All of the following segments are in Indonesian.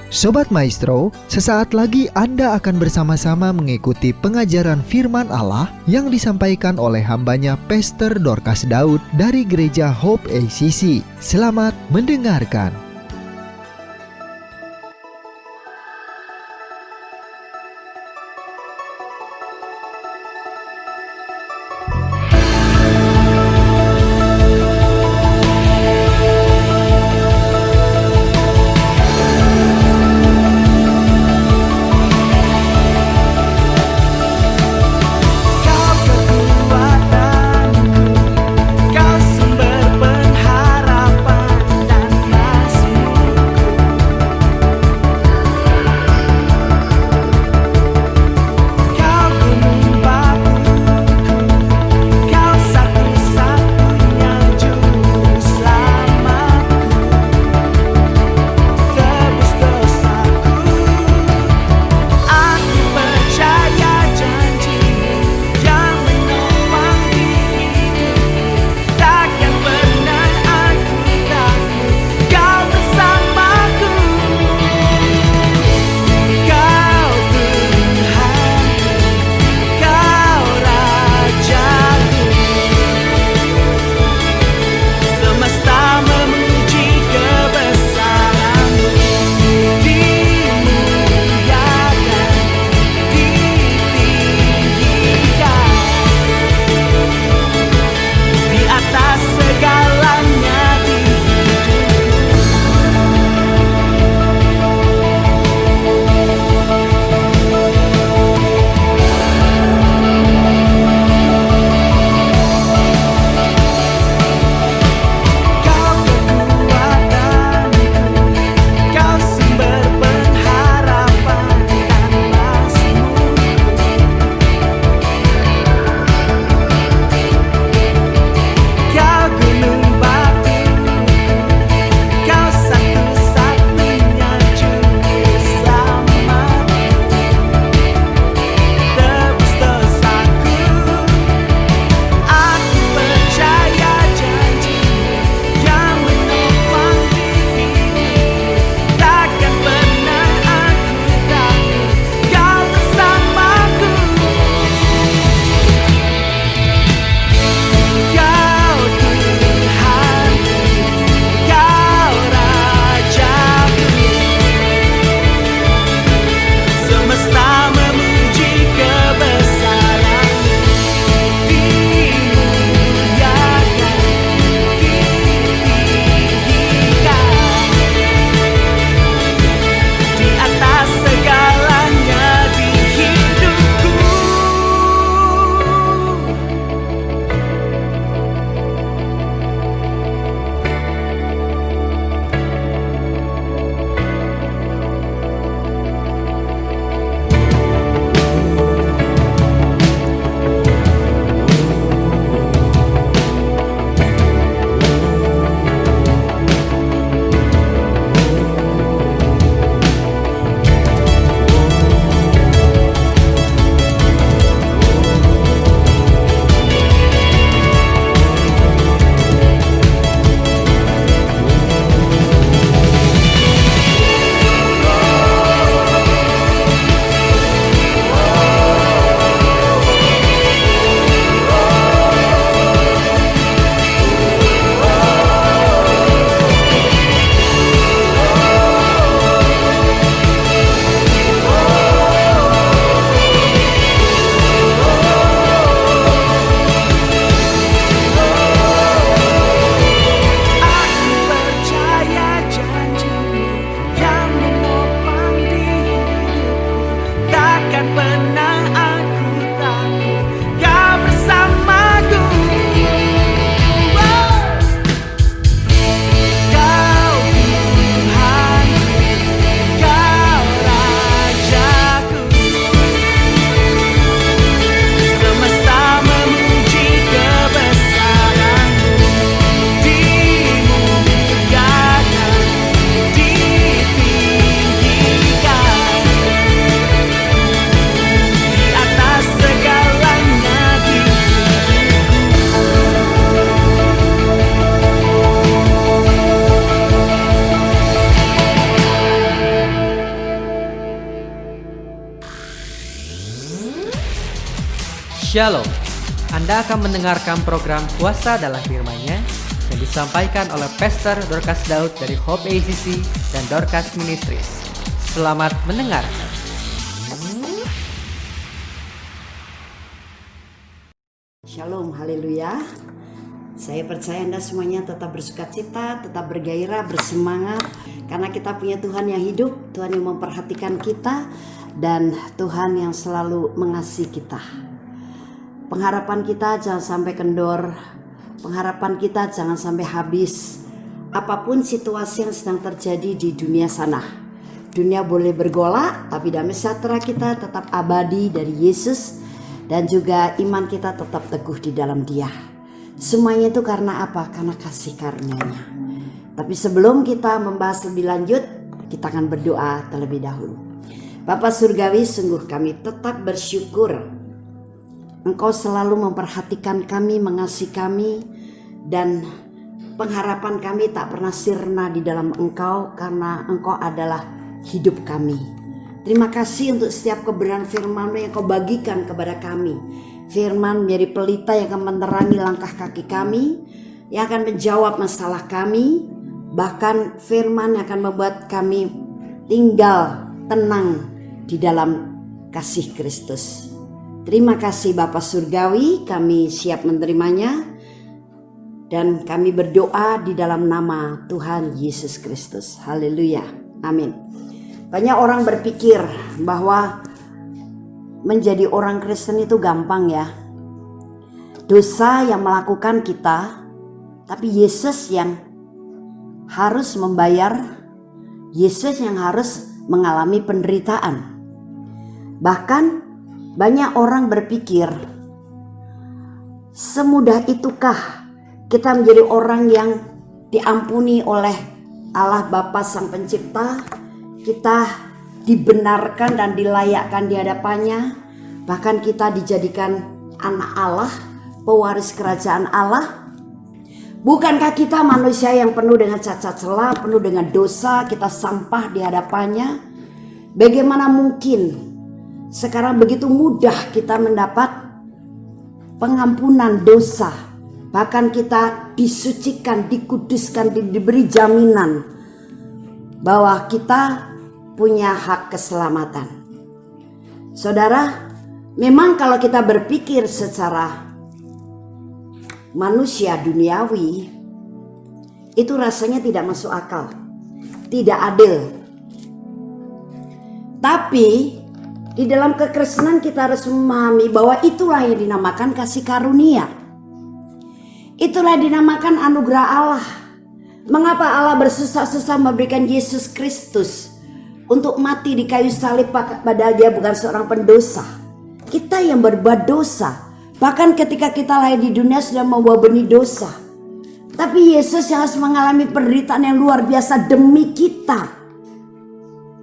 Sobat Maestro, sesaat lagi Anda akan bersama-sama mengikuti pengajaran firman Allah yang disampaikan oleh hambanya Pastor Dorcas Daud dari Gereja Hope ACC. Selamat mendengarkan. Kau sumber pengharapan dan Shalom. Anda akan mendengarkan program Kuasa dalam Firman-Nya yang disampaikan oleh Pastor Dorcas Daud dari Hope ACC dan Dorcas Ministries. Selamat mendengarkan. Shalom, haleluya. Saya percaya Anda semuanya tetap bersukacita, tetap bergairah, bersemangat, karena kita punya Tuhan yang hidup, Tuhan yang memperhatikan kita, dan Tuhan yang selalu mengasihi kita. Pengharapan kita jangan sampai kendor, pengharapan kita jangan sampai habis. Apapun situasi yang sedang terjadi di dunia sana, dunia boleh bergolak, tapi damai sejahtera kita tetap abadi dari Yesus, dan juga iman kita tetap teguh di dalam Dia. Semuanya itu karena apa? Karena kasih karunia-Nya. Tapi sebelum kita membahas lebih lanjut, kita akan berdoa terlebih dahulu. Bapa Surgawi, sungguh kami tetap bersyukur Engkau selalu memperhatikan kami, mengasihi kami, dan pengharapan kami tak pernah sirna di dalam Engkau, karena Engkau adalah hidup kami. Terima kasih untuk setiap kebenaran firman-Mu yang Kau bagikan kepada kami. Firman menjadi pelita yang akan menerangi langkah kaki kami, yang akan menjawab masalah kami, bahkan firman yang akan membuat kami tinggal tenang di dalam kasih Kristus. Terima kasih Bapa Surgawi, kami siap menerimanya, dan kami berdoa di dalam nama Tuhan Yesus Kristus. Haleluya, amin. Banyak orang berpikir bahwa menjadi orang Kristen itu gampang ya. Dosa yang melakukan kita, tapi Yesus yang harus membayar, Yesus yang harus mengalami penderitaan. Bahkan banyak orang berpikir, semudah itukah kita menjadi orang yang diampuni oleh Allah Bapa Sang Pencipta, kita dibenarkan dan dilayakkan di hadapannya, bahkan kita dijadikan anak Allah, pewaris kerajaan Allah. Bukankah kita manusia yang penuh dengan cacat celah, penuh dengan dosa, kita sampah di hadapannya? Bagaimana mungkin sekarang begitu mudah kita mendapat pengampunan dosa, bahkan kita disucikan, dikuduskan, diberi jaminan bahwa kita punya hak keselamatan. Saudara, memang kalau kita berpikir secara manusia duniawi, itu rasanya tidak masuk akal, tidak adil. Tapi di dalam kekristenan kita harus memahami bahwa itulah yang dinamakan kasih karunia. Itulah yang dinamakan anugerah Allah. Mengapa Allah bersusah-susah memberikan Yesus Kristus untuk mati di kayu salib, padahal Dia bukan seorang pendosa. Kita yang berbuat dosa. Bahkan ketika kita lahir di dunia sudah membawa benih dosa. Tapi Yesus yang harus mengalami penderitaan yang luar biasa demi kita.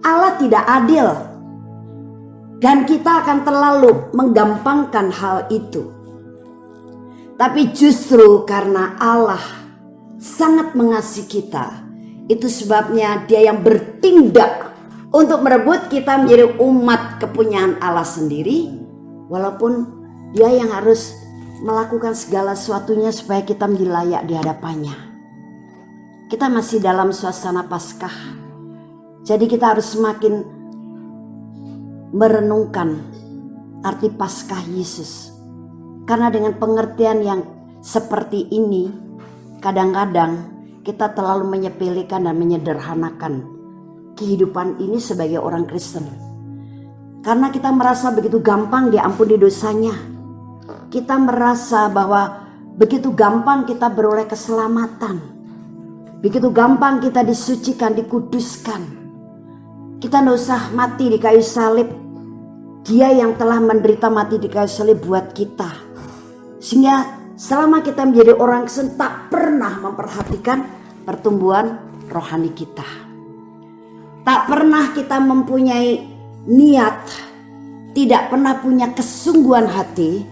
Allah tidak adil. Dan kita akan terlalu menggampangkan hal itu. Tapi justru karena Allah sangat mengasihi kita, itu sebabnya Dia yang bertindak untuk merebut kita menjadi umat kepunyaan Allah sendiri. Walaupun Dia yang harus melakukan segala sesuatunya supaya kita menjadi layak di hadapannya. Kita masih dalam suasana Paskah. Jadi kita harus semakin merenungkan arti Paskah Yesus. Karena dengan pengertian yang seperti ini, kadang-kadang kita terlalu menyepelekan dan menyederhanakan kehidupan ini sebagai orang Kristen. Karena kita merasa begitu gampang diampuni dosanya. Kita merasa bahwa begitu gampang kita beroleh keselamatan. Begitu gampang kita disucikan, dikuduskan. Kita tidak usah mati di kayu salib. Dia yang telah menderita mati di kayu salib buat kita. Sehingga selama kita menjadi orang Kristen tak pernah memperhatikan pertumbuhan rohani kita. Tak pernah kita mempunyai niat, tidak pernah punya kesungguhan hati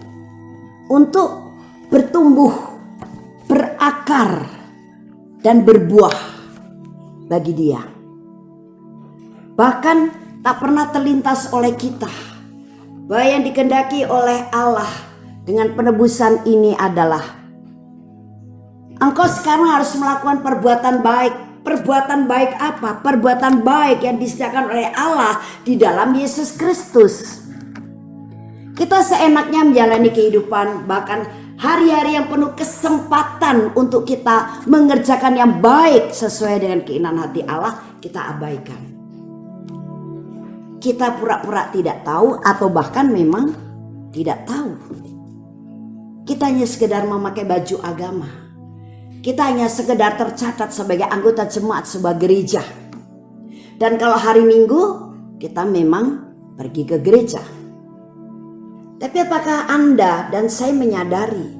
untuk bertumbuh, berakar, dan berbuah bagi Dia. Bahkan tak pernah terlintas oleh kita bahwa yang dikehendaki oleh Allah dengan penebusan ini adalah engkau sekarang harus melakukan perbuatan baik. Perbuatan baik apa? Perbuatan baik yang disediakan oleh Allah di dalam Yesus Kristus. Kita seenaknya menjalani kehidupan, bahkan hari-hari yang penuh kesempatan untuk kita mengerjakan yang baik sesuai dengan keinginan hati Allah, kita abaikan. Kita pura-pura tidak tahu atau bahkan memang tidak tahu. Kita hanya sekedar memakai baju agama. Kita hanya sekedar tercatat sebagai anggota jemaat sebuah gereja. Dan kalau hari Minggu kita memang pergi ke gereja. Tapi apakah Anda dan saya menyadari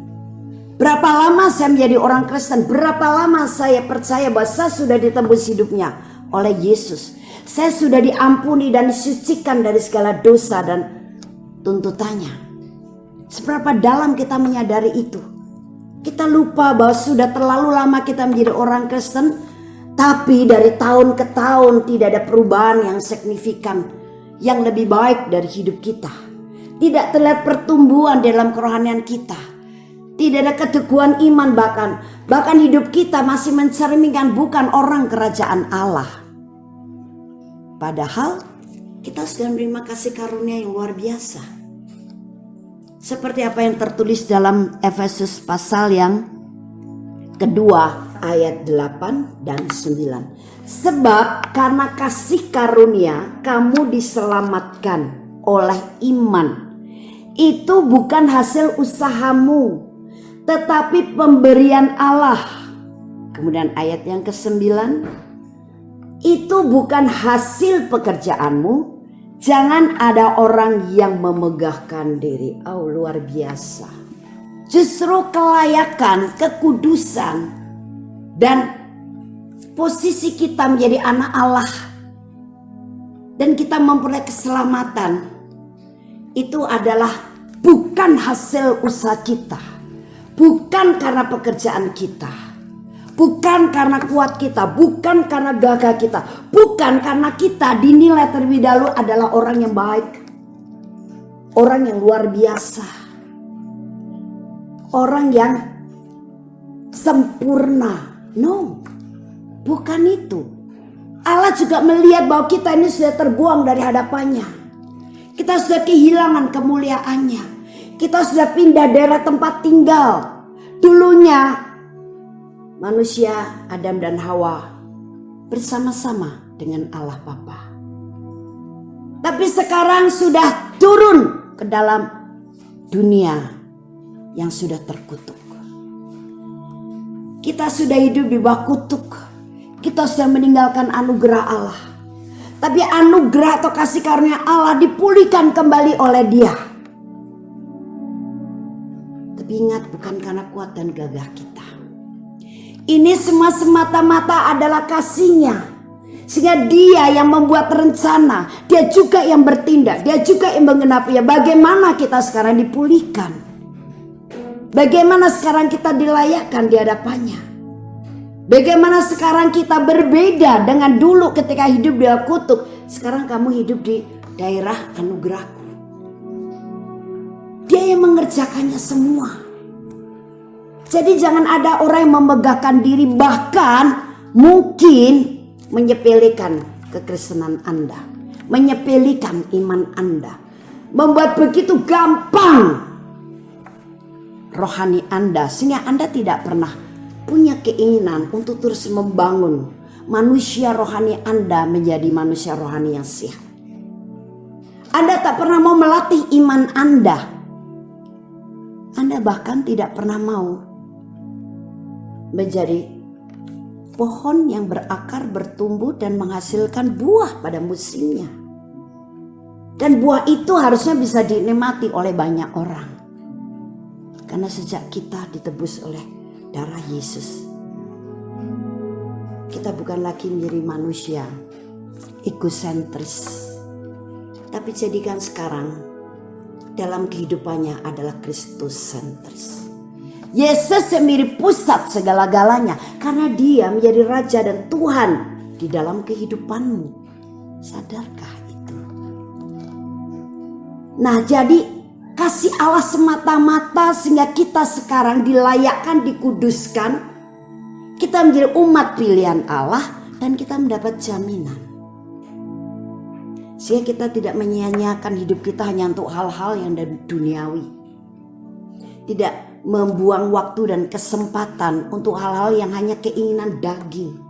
berapa lama saya menjadi orang Kristen? Berapa lama saya percaya bahwa saya sudah ditebus hidupnya oleh Yesus. Saya sudah diampuni dan disucikan dari segala dosa dan tuntutannya. Seberapa dalam kita menyadari itu? Kita lupa bahwa sudah terlalu lama kita menjadi orang Kristen, tapi dari tahun ke tahun tidak ada perubahan yang signifikan, yang lebih baik dari hidup kita. Tidak terlihat pertumbuhan dalam kerohanian kita. Tidak ada keteguhan iman, bahkan hidup kita masih mencerminkan bukan orang kerajaan Allah. Padahal kita sudah menerima kasih karunia yang luar biasa. Seperti apa yang tertulis dalam Efesus pasal yang kedua ayat 8 dan 9. Sebab karena kasih karunia kamu diselamatkan oleh iman. Itu bukan hasil usahamu, tetapi pemberian Allah. Kemudian ayat yang ke-9, itu bukan hasil pekerjaanmu. Jangan ada orang yang memegahkan diri. Oh, luar biasa. Justru kelayakan, kekudusan, dan posisi kita menjadi anak Allah, dan kita memperoleh keselamatan, itu adalah bukan hasil usaha kita, bukan karena pekerjaan kita, bukan karena kuat kita, bukan karena gagah kita, bukan karena kita dinilai terlebih dahulu adalah orang yang baik, orang yang luar biasa, orang yang sempurna. No, bukan itu. Allah juga melihat bahwa kita ini sudah terbuang dari hadapannya. Kita sudah kehilangan kemuliaannya. Kita sudah pindah daerah tempat tinggal. Dulunya manusia Adam dan Hawa bersama-sama dengan Allah Bapa. Tapi sekarang sudah turun ke dalam dunia yang sudah terkutuk. Kita sudah hidup di bawah kutuk. Kita sudah meninggalkan anugerah Allah. Tapi anugerah atau kasih karunia Allah dipulihkan kembali oleh Dia. Tapi ingat, bukan karena kuat dan gagah kita. Ini semua semata-mata adalah kasih-Nya. Sehingga Dia yang membuat rencana, Dia juga yang bertindak, Dia juga yang menggenapinya. Bagaimana kita sekarang dipulihkan? Bagaimana sekarang kita dilayakkan di hadapannya? Bagaimana sekarang kita berbeda dengan dulu ketika hidup di kutuk. Sekarang kamu hidup di daerah anugerahku. Dia yang mengerjakannya semua. Jadi jangan ada orang yang memegahkan diri, bahkan mungkin menyepelekan kekristenan Anda, menyepelekan iman Anda, membuat begitu gampang rohani Anda, sehingga Anda tidak pernah punya keinginan untuk terus membangun manusia rohani Anda menjadi manusia rohani yang sehat. Anda tak pernah mau melatih iman Anda. Anda bahkan tidak pernah mau menjadi pohon yang berakar, bertumbuh dan menghasilkan buah pada musimnya. Dan buah itu harusnya bisa dinikmati oleh banyak orang. Karena sejak kita ditebus oleh darah Yesus, kita bukan lagi menjadi manusia egosentris, tapi jadikan sekarang dalam kehidupannya adalah Kristus sentris. Yesus yang menjadi pusat segala-galanya, karena Dia menjadi Raja dan Tuhan di dalam kehidupanmu. Sadarkah itu? Nah, jadi kasih Allah semata-mata sehingga kita sekarang dilayakkan, dikuduskan. Kita menjadi umat pilihan Allah dan kita mendapat jaminan. Sehingga kita tidak menyia-nyiakan hidup kita hanya untuk hal-hal yang duniawi. Tidak membuang waktu dan kesempatan untuk hal-hal yang hanya keinginan daging.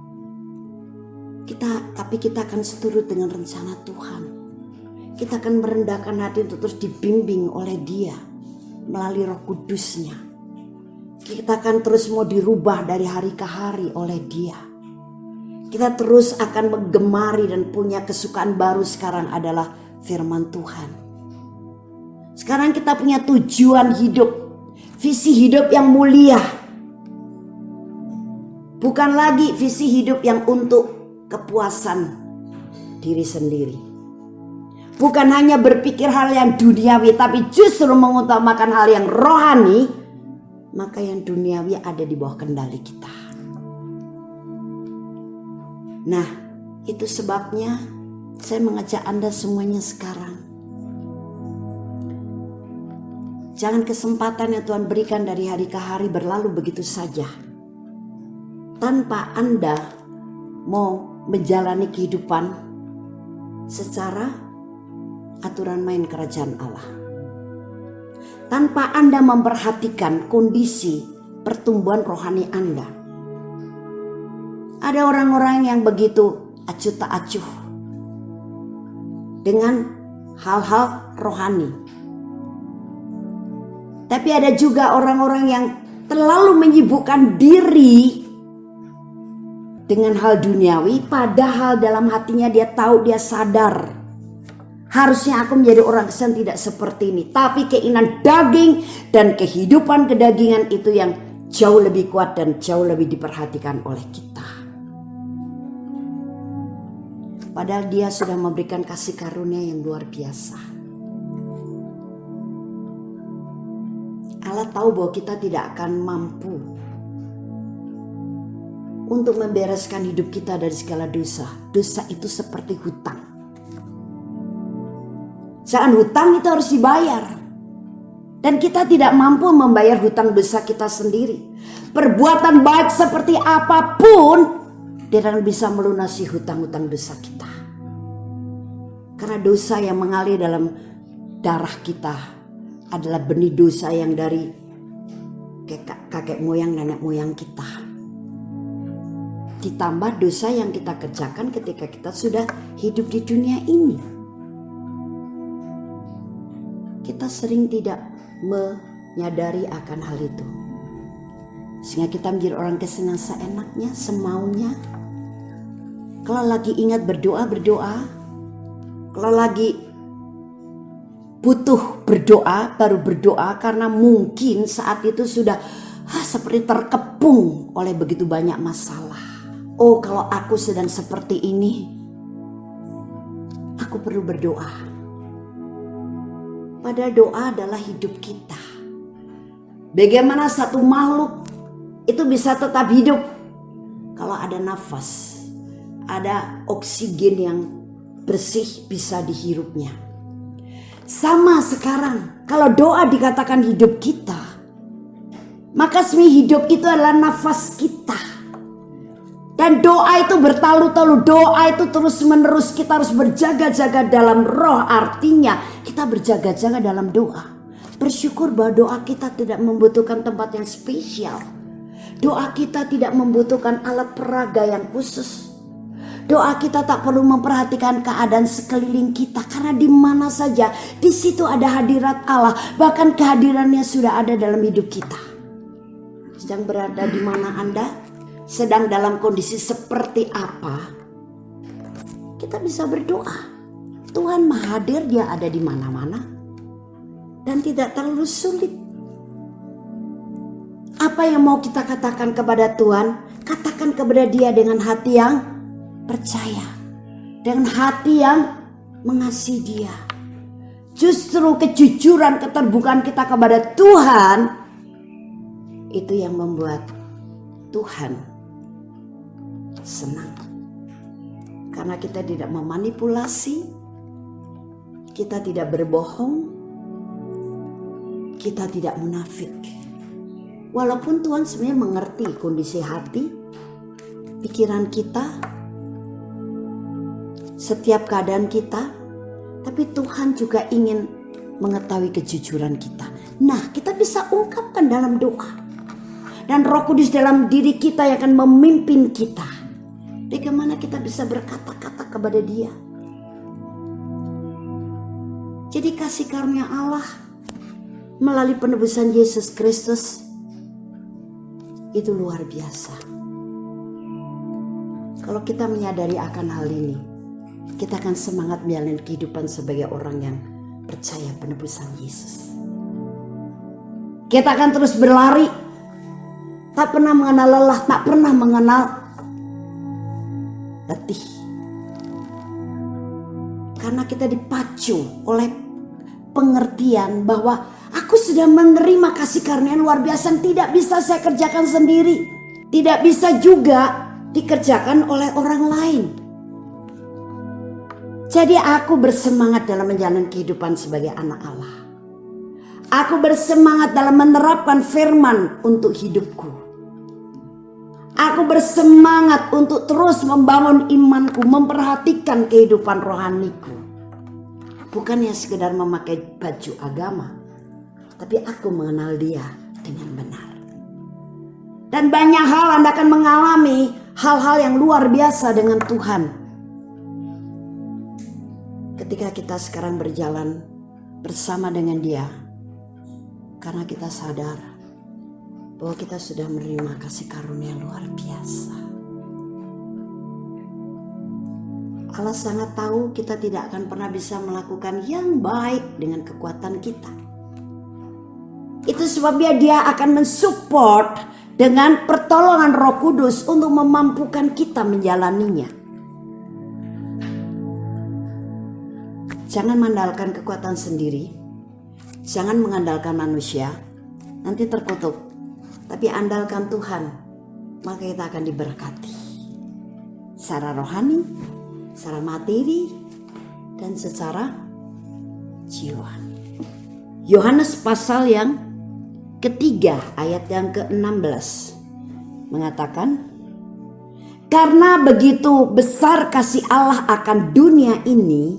Tapi kita akan seturut dengan rencana Tuhan. Kita akan merendahkan hati untuk terus dibimbing oleh Dia melalui Roh Kudus-Nya. Kita akan terus mau dirubah dari hari ke hari oleh Dia. Kita terus akan menggemari dan punya kesukaan baru sekarang adalah firman Tuhan. Sekarang kita punya tujuan hidup, visi hidup yang mulia. Bukan lagi visi hidup yang untuk kepuasan diri sendiri. Bukan hanya berpikir hal yang duniawi, tapi justru mengutamakan hal yang rohani. Maka yang duniawi ada di bawah kendali kita. Nah, itu sebabnya saya mengajak Anda semuanya sekarang. Jangan kesempatan yang Tuhan berikan dari hari ke hari berlalu begitu saja. Tanpa Anda mau menjalani kehidupan secara aturan main kerajaan Allah. Tanpa Anda memperhatikan kondisi pertumbuhan rohani Anda. Ada orang-orang yang begitu acuh tak acuh dengan hal-hal rohani. Tapi ada juga orang-orang yang terlalu menyibukkan diri dengan hal duniawi, padahal dalam hatinya dia tahu, dia sadar. Harusnya aku menjadi orang Kristen tidak seperti ini. Tapi keinginan daging dan kehidupan kedagingan itu yang jauh lebih kuat dan jauh lebih diperhatikan oleh kita. Padahal Dia sudah memberikan kasih karunia yang luar biasa. Allah tahu bahwa kita tidak akan mampu untuk membereskan hidup kita dari segala dosa. Dosa itu seperti hutang. Jangan hutang itu harus dibayar. Dan kita tidak mampu membayar hutang dosa kita sendiri. Perbuatan baik seperti apapun tidak bisa melunasi hutang-hutang dosa kita. Karena dosa yang mengalir dalam darah kita adalah benih dosa yang dari kakek moyang, nenek moyang kita. Ditambah dosa yang kita kerjakan ketika kita sudah hidup di dunia ini. Kita sering tidak menyadari akan hal itu. Sehingga kita menjadi orang Kristen yang seenaknya, semaunya. Kalau lagi ingat berdoa. Kalau lagi butuh berdoa, baru berdoa karena mungkin saat itu sudah seperti terkepung oleh begitu banyak masalah. Oh, kalau aku sedang seperti ini, aku perlu berdoa. Padahal doa adalah hidup kita. Bagaimana satu makhluk itu bisa tetap hidup kalau ada nafas, ada oksigen yang bersih bisa dihirupnya. Sama sekarang, kalau doa dikatakan hidup kita, maka sebenarnya hidup itu adalah nafas kita. Dan doa itu bertalu-talu, doa itu terus menerus, kita harus berjaga-jaga dalam roh. Artinya kita berjaga-jaga dalam doa. Bersyukur bahwa doa kita tidak membutuhkan tempat yang spesial. Doa kita tidak membutuhkan alat peraga yang khusus. Doa kita tak perlu memperhatikan keadaan sekeliling kita. Karena di mana saja, di situ ada hadirat Allah. Bahkan kehadirannya sudah ada dalam hidup kita. Sedang berada di mana Anda? Sedang dalam kondisi seperti apa, kita bisa berdoa. Tuhan Maha Hadir, Dia ada di mana-mana dan tidak terlalu sulit. Apa yang mau kita katakan kepada Tuhan, katakan kepada Dia dengan hati yang percaya, dengan hati yang mengasihi Dia. Justru kejujuran, keterbukaan kita kepada Tuhan itu yang membuat Tuhan senang. Karena kita tidak memanipulasi, kita tidak berbohong, kita tidak munafik. Walaupun Tuhan sebenarnya mengerti kondisi hati, pikiran kita, setiap keadaan kita, tapi Tuhan juga ingin mengetahui kejujuran kita. Nah, kita bisa ungkapkan dalam doa. Dan Roh Kudus dalam diri kita yang akan memimpin kita. Bagaimana kita bisa berkata-kata kepada Dia. Jadi kasih karunia Allah melalui penebusan Yesus Kristus itu luar biasa. Kalau kita menyadari akan hal ini, kita akan semangat menjalani kehidupan sebagai orang yang percaya penebusan Yesus. Kita akan terus berlari, tak pernah mengenal lelah, tak pernah mengenal letih. Karena kita dipacu oleh pengertian bahwa aku sudah menerima kasih karunia luar biasa yang tidak bisa saya kerjakan sendiri. Tidak bisa juga dikerjakan oleh orang lain. Jadi aku bersemangat dalam menjalani kehidupan sebagai anak Allah. Aku bersemangat dalam menerapkan firman untuk hidupku. Aku bersemangat untuk terus membangun imanku, memperhatikan kehidupan rohaniku. Bukannya sekedar memakai baju agama, tapi aku mengenal Dia dengan benar. Dan banyak hal Anda akan mengalami hal-hal yang luar biasa dengan Tuhan. Ketika kita sekarang berjalan bersama dengan Dia, karena kita sadar bahwa kita sudah menerima kasih karunia luar biasa. Allah sangat tahu kita tidak akan pernah bisa melakukan yang baik dengan kekuatan kita. Itu sebabnya Dia akan mensupport dengan pertolongan Roh Kudus untuk memampukan kita menjalaninya. Jangan mengandalkan kekuatan sendiri. Jangan mengandalkan manusia. Nanti terkutuk. Tapi andalkan Tuhan. Maka kita akan diberkati. Secara rohani, secara materi, dan secara jiwa. Yohanes pasal yang ketiga ayat yang ke-16 mengatakan, karena begitu besar kasih Allah akan dunia ini,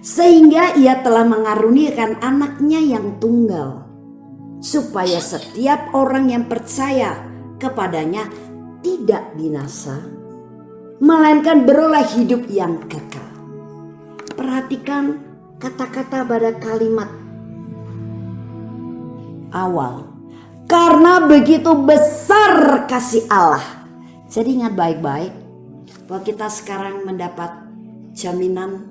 sehingga Ia telah mengaruniakan anaknya yang tunggal, supaya setiap orang yang percaya kepadanya tidak binasa, melainkan beroleh hidup yang kekal. Perhatikan kata-kata pada kalimat awal. Karena begitu besar kasih Allah. Jadi ingat baik-baik bahwa kita sekarang mendapat jaminan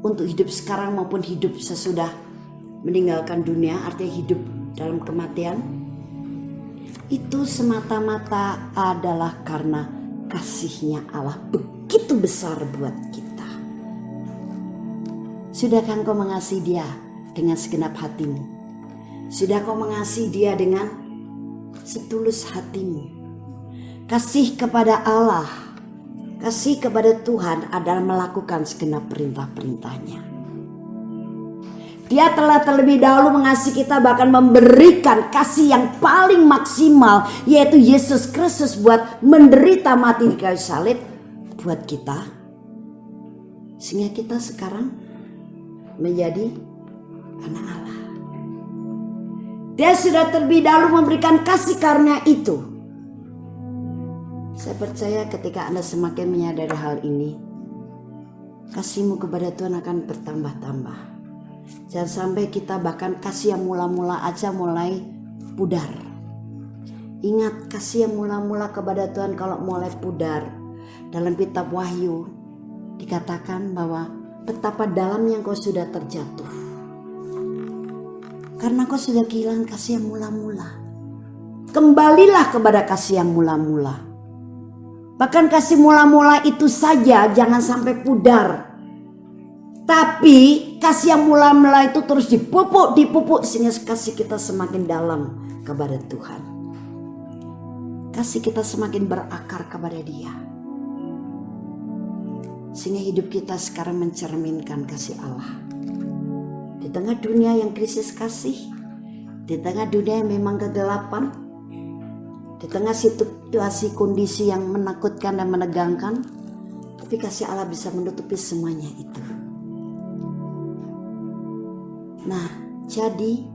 untuk hidup sekarang maupun hidup sesudah meninggalkan dunia, artinya hidup dalam kematian. Itu semata-mata adalah karena kasih-Nya Allah begitu besar buat kita. Sudahkah engkau mengasihi Dia dengan segenap hatimu? Sudah kau mengasihi Dia dengan setulus hatimu? Kasih kepada Allah, kasih kepada Tuhan adalah melakukan segenap perintah-perintah-Nya. Dia telah terlebih dahulu mengasihi kita, bahkan memberikan kasih yang paling maksimal, yaitu Yesus Kristus buat menderita mati di kayu salib buat kita. Sehingga kita sekarang menjadi anak Allah. Dia sudah terlebih dahulu memberikan kasih karunia itu. Saya percaya ketika Anda semakin menyadari hal ini, kasihmu kepada Tuhan akan bertambah-tambah. Jangan sampai kita bahkan kasih yang mula-mula aja mulai pudar. Ingat, kasih yang mula-mula kepada Tuhan kalau mulai pudar, dalam kitab Wahyu dikatakan bahwa betapa dalamnya kau sudah terjatuh. Karena kau sudah kehilangan kasih yang mula-mula. Kembalilah kepada kasih yang mula-mula. Bahkan kasih mula-mula itu saja jangan sampai pudar. Tapi kasih yang mula-mula itu terus dipupuk sehingga kasih kita semakin dalam kepada Tuhan. Kasih kita semakin berakar kepada Dia. Sehingga hidup kita sekarang mencerminkan kasih Allah. Di tengah dunia yang krisis kasih, Di tengah dunia yang memang kegelapan, di tengah situasi kondisi yang menakutkan dan menegangkan, tapi kasih Allah bisa menutupi semuanya itu. Nah, jadi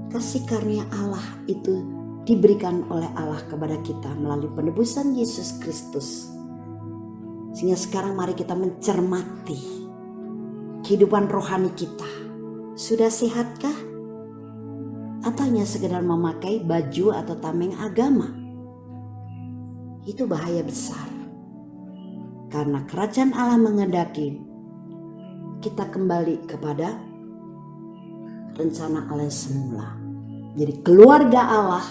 kasih karunia Allah itu diberikan oleh Allah kepada kita melalui penebusan Yesus Kristus. Sehingga sekarang mari kita mencermati kehidupan rohani kita. Sudah sehatkah? Atau hanya sekedar memakai baju atau tameng agama? Itu bahaya besar. Karena kerajaan Allah mengendaki kita kembali kepada rencana Allah semula. Jadi keluarga Allah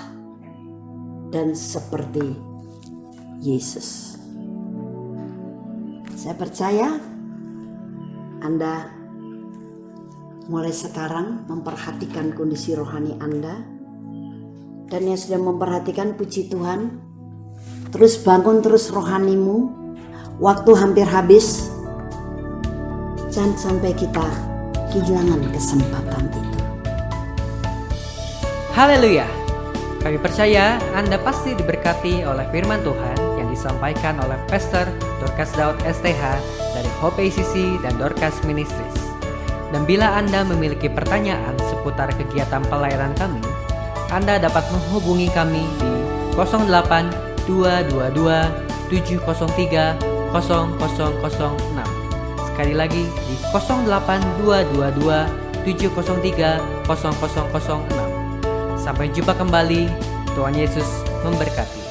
dan seperti Yesus. Saya percaya Anda mulai sekarang memperhatikan kondisi rohani Anda, dan yang sudah memperhatikan, puji Tuhan, terus bangun terus rohanimu. Waktu hampir habis, jangan sampai kita kehilangan kesempatan itu. Haleluya. Kami percaya Anda pasti diberkati oleh firman Tuhan yang disampaikan oleh Pastor Dorcas Daud STH dari Hope ACC dan Dorcas Ministries. Dan bila Anda memiliki pertanyaan seputar kegiatan pelayanan kami, Anda dapat menghubungi kami di 08 222 703 0006. Sekali lagi di 08 222 703 0006. Sampai jumpa kembali. Tuhan Yesus memberkati.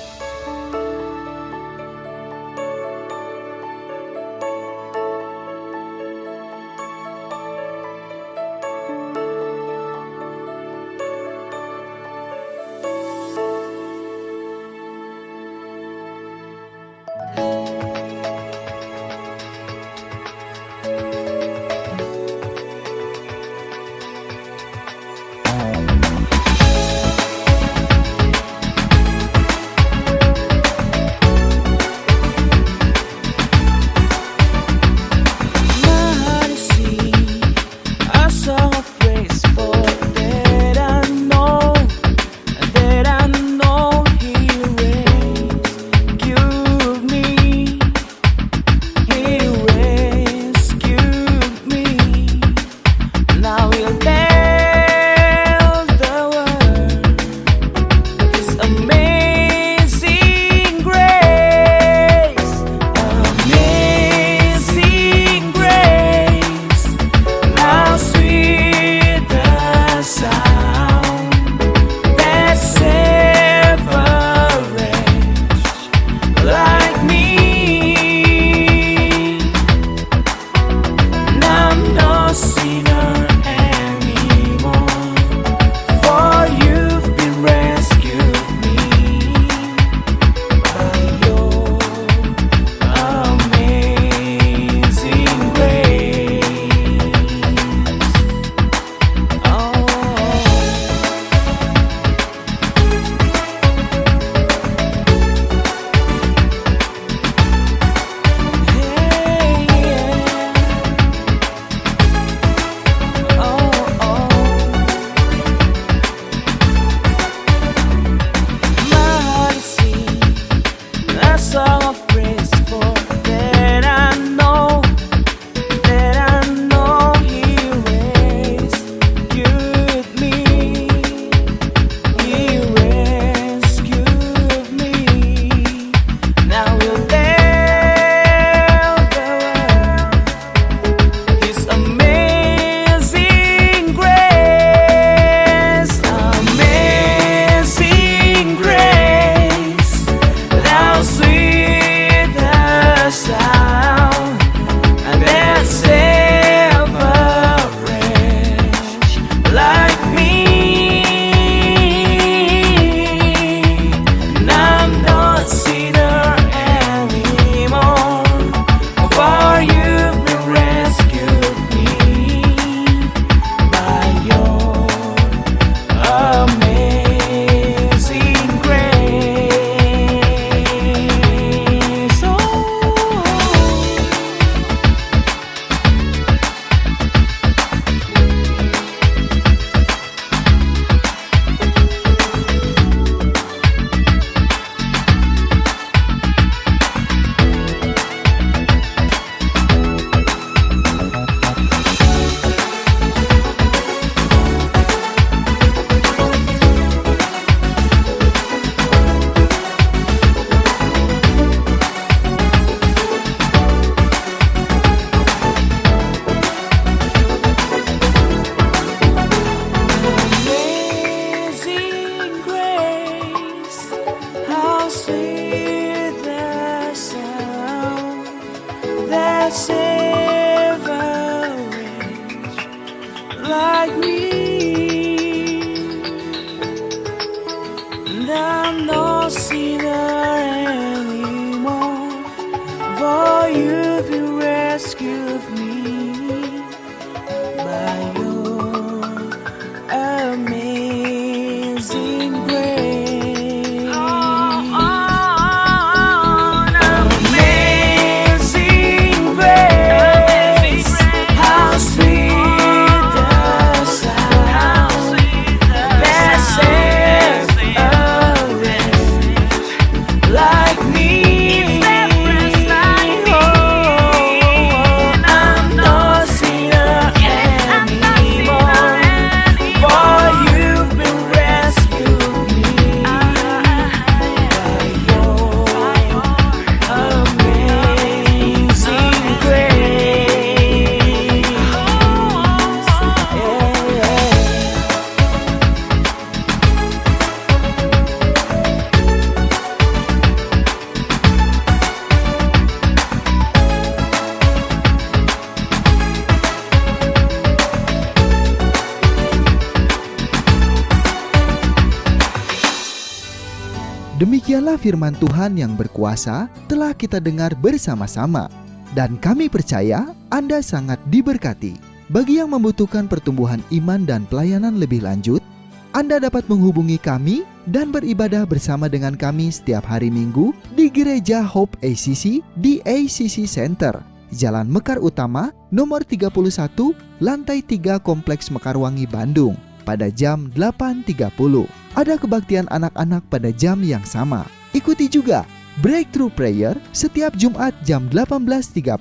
Demikianlah firman Tuhan yang berkuasa telah kita dengar bersama-sama. Dan kami percaya Anda sangat diberkati. Bagi yang membutuhkan pertumbuhan iman dan pelayanan lebih lanjut, Anda dapat menghubungi kami dan beribadah bersama dengan kami setiap hari Minggu di Gereja Hope ACC di ACC Center, Jalan Mekar Utama, nomor 31, lantai 3 Kompleks Mekarwangi, Bandung, pada jam 8.30. Ada kebaktian anak-anak pada jam yang sama. Ikuti juga Breakthrough Prayer setiap Jumat jam 18.30.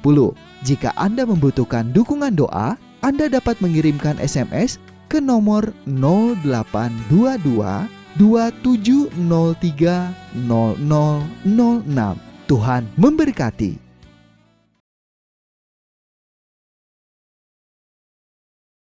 Jika Anda membutuhkan dukungan doa, Anda dapat mengirimkan SMS ke nomor 0822 2703 0006. Tuhan memberkati.